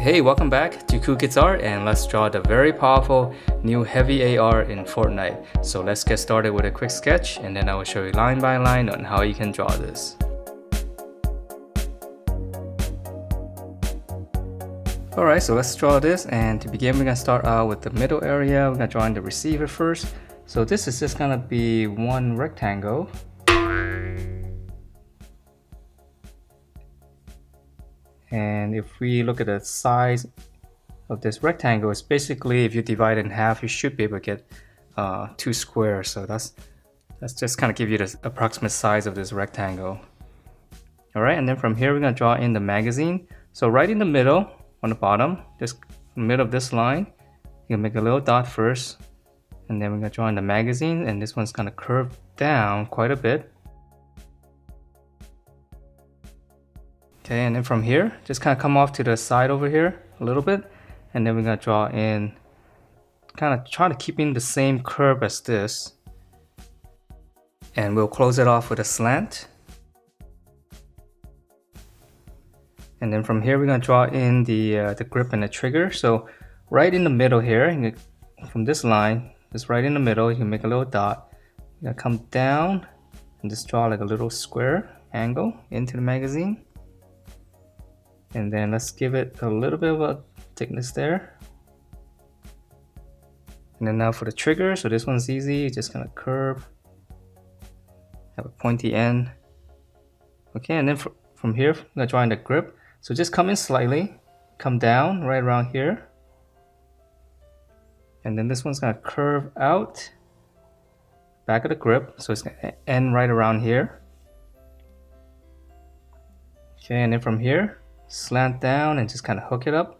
Hey, welcome back to Cool Kids Art, and let's draw the very powerful new heavy AR in Fortnite. So let's get started with a quick sketch, and then I will show you line by line on how you can draw this. Alright, so let's draw this, and to begin we're going to start out with the middle area. We're going to draw in the receiver first. So this is just going to be one rectangle. And if we look at the size of this rectangle, it's basically, if you divide it in half, you should be able to get 2 squares. So that's just kind of give you the approximate size of this rectangle. Alright, and then from here we're going to draw in the magazine. So right in the middle, on the bottom, just in the middle of this line, you can make a little dot first, and then we're going to draw in the magazine, and this one's going to curve down quite a bit. Okay, and then from here, just kind of come off to the side over here a little bit, and then we're going to draw in, kind of try to keep in the same curve as this, and we'll close it off with a slant. And then from here, we're going to draw in the grip and the trigger. So right in the middle here, from this line, just right in the middle, you can make a little dot. You're going to come down and just draw like a little square angle into the magazine. And then let's give it a little bit of a thickness there. And then now for the trigger, so this one's easy, just gonna curve, have a pointy end. Okay, and then from here, I'm gonna draw in the grip. So just come in slightly, come down right around here. And then this one's gonna curve out, back of the grip, so it's gonna end right around here. Okay, and then from here, slant down and just kind of hook it up,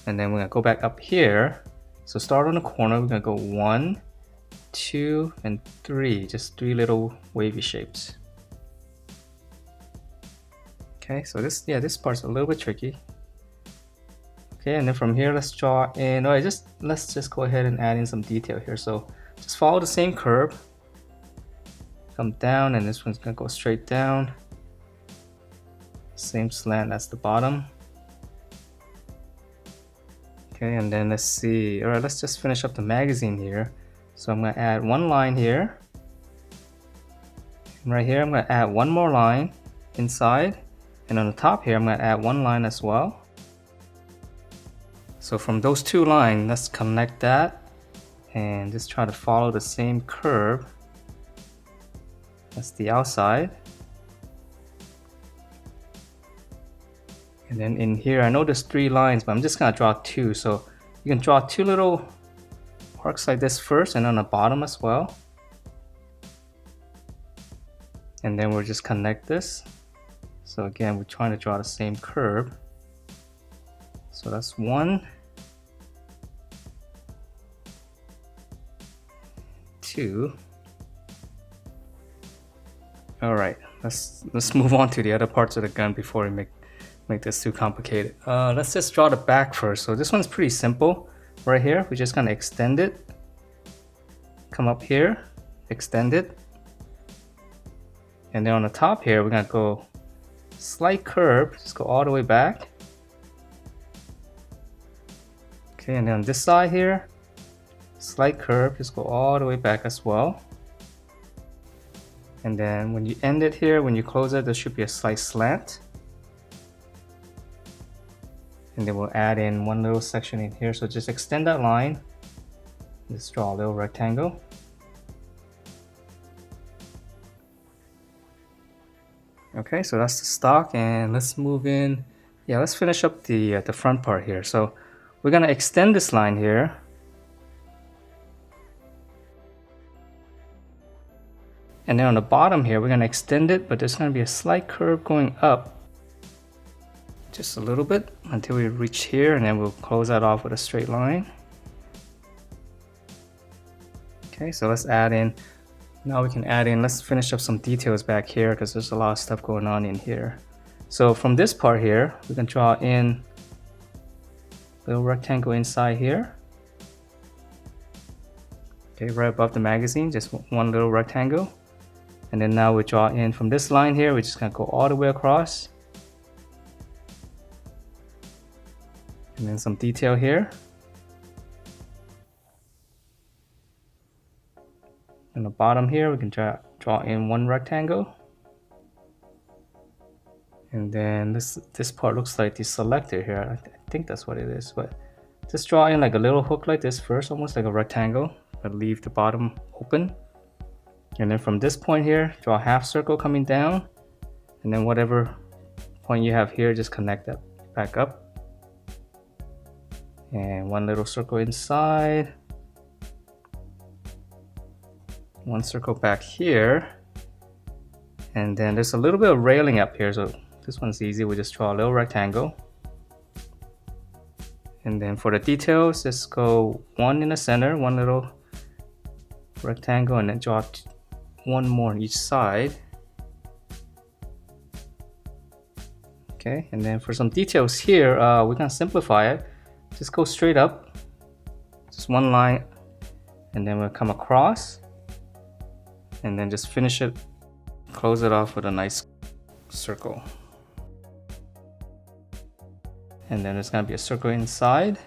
and then we're gonna go back up here. So start on the corner, we're gonna go 1, 2, and 3, just 3 little wavy shapes. Okay, so this part's a little bit tricky. Okay, and then from here let's draw in, let's just go ahead and add in some detail here. So just follow the same curve, come down, and this one's gonna go straight down. Same slant as the bottom. Okay, and then let's see. Alright, let's just finish up the magazine here. So I'm going to add one line here. And right here, I'm going to add one more line inside. And on the top here, I'm going to add one line as well. So from those 2 lines, let's connect that. And just try to follow the same curve. That's the outside. And then in here, I know there's 3 lines, but I'm just gonna draw 2. So you can draw 2 little arcs like this first, and on the bottom as well. And then we'll just connect this. So again, we're trying to draw the same curve. So that's 1, 2. All right, let's move on to the other parts of the gun before we make this too complicated. Let's just draw the back first. So this one's pretty simple. Right here, we're just gonna extend it. Come up here, extend it. And then on the top here, we're gonna go slight curve, just go all the way back. Okay, and then on this side here, slight curve, just go all the way back as well. And then when you end it here, when you close it, there should be a slight slant. And then we'll add in one little section in here. So just extend that line. Let's draw a little rectangle. Okay, so that's the stock, and let's move in. Yeah, let's finish up the front part here. So we're gonna extend this line here. And then on the bottom here, we're gonna extend it, but there's gonna be a slight curve going up. Just a little bit until we reach here, and then we'll close that off with a straight line. Okay, so let's add in, now we can add in, let's finish up some details back here because there's a lot of stuff going on in here. So from this part here, we can draw in a little rectangle inside here. Okay, right above the magazine, just one little rectangle. And then now we draw in from this line here, we're just gonna go all the way across. And then some detail here. On the bottom here, we can draw in one rectangle. And then this part looks like the selector here. I think that's what it is, but just draw in like a little hook like this first, almost like a rectangle, but leave the bottom open. And then from this point here, draw a half circle coming down, and then whatever point you have here, just connect that back up. And one little circle inside, one circle back here, and then there's a little bit of railing up here, so this one's easy. We just draw a little rectangle. And then for the details, just go one in the center, one little rectangle, and then draw one more on each side. Okay, and then for some details here, we're gonna simplify it. Just go straight up, just one line, and then we'll come across, and then just finish it, close it off with a nice circle. And then there's gonna be a circle inside.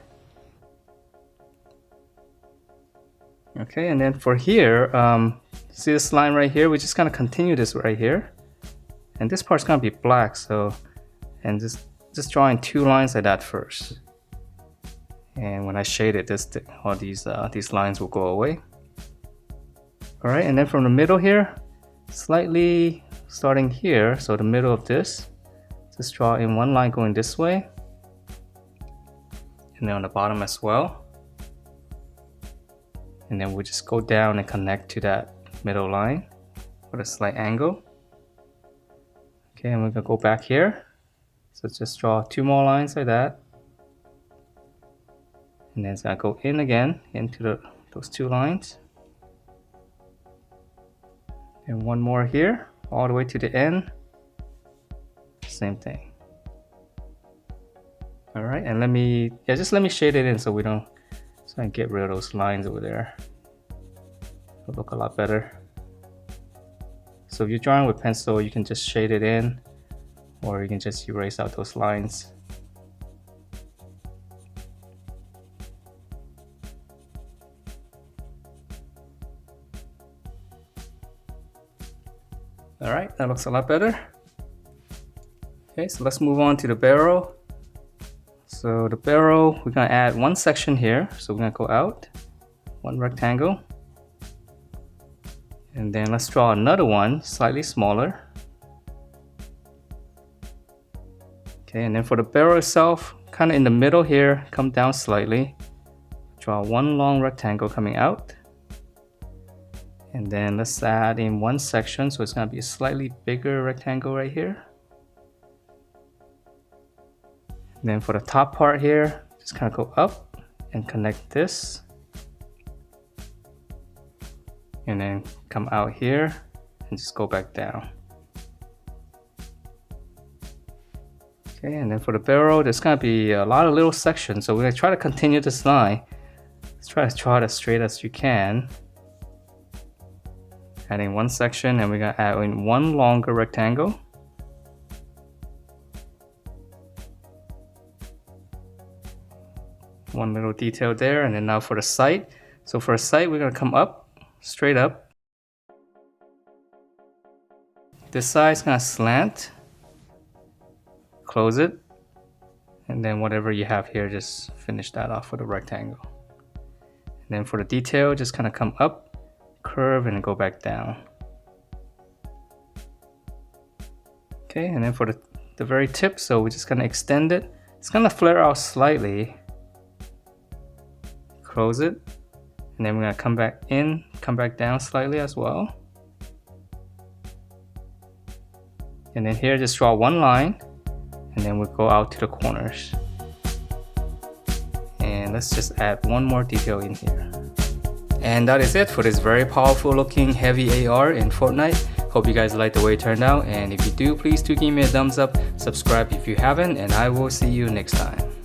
Okay, and then for here, see this line right here? We're just gonna continue this right here. And this part's gonna be black, so, and just drawing two lines like that first. And when I shade it, all these lines will go away. All right, and then from the middle here, slightly starting here, so the middle of this, just draw in one line going this way. And then on the bottom as well. And then we'll just go down and connect to that middle line with a slight angle. Okay, and we're gonna go back here. So just draw two more lines like that. And then it's gonna go in again into those two lines. And one more here, all the way to the end. Same thing. All right, and let me shade it in so we don't, so I can get rid of those lines over there. It'll look a lot better. So if you're drawing with pencil, you can just shade it in, or you can just erase out those lines. All right, that looks a lot better. Okay, so let's move on to the barrel. So the barrel, we're gonna add one section here. So we're gonna go out, one rectangle. And then let's draw another one, slightly smaller. Okay, and then for the barrel itself, kind of in the middle here, come down slightly. Draw one long rectangle coming out. And then let's add in one section, so it's gonna be a slightly bigger rectangle right here. And then for the top part here, just kind of go up and connect this. And then come out here and just go back down. Okay, and then for the barrel, there's gonna be a lot of little sections, so we're gonna try to continue this line. Let's try to draw it as straight as you can. Adding one section, and we're gonna add in one longer rectangle. One little detail there, and then now for the sight. So for a sight, we're gonna come up, straight up. This side's gonna slant. Close it. And then whatever you have here, just finish that off with a rectangle. And then for the detail, just kind of come up, curve, and go back down. Okay, and then for the very tip, so we're just gonna extend it. It's gonna flare out slightly. Close it, and then we're gonna come back in, come back down slightly as well. And then here, just draw one line, and then we'll go out to the corners. And let's just add one more detail in here. And that is it for this very powerful looking heavy AR in Fortnite. Hope you guys like the way it turned out, and if you do, please do give me a thumbs up, subscribe if you haven't, and I will see you next time.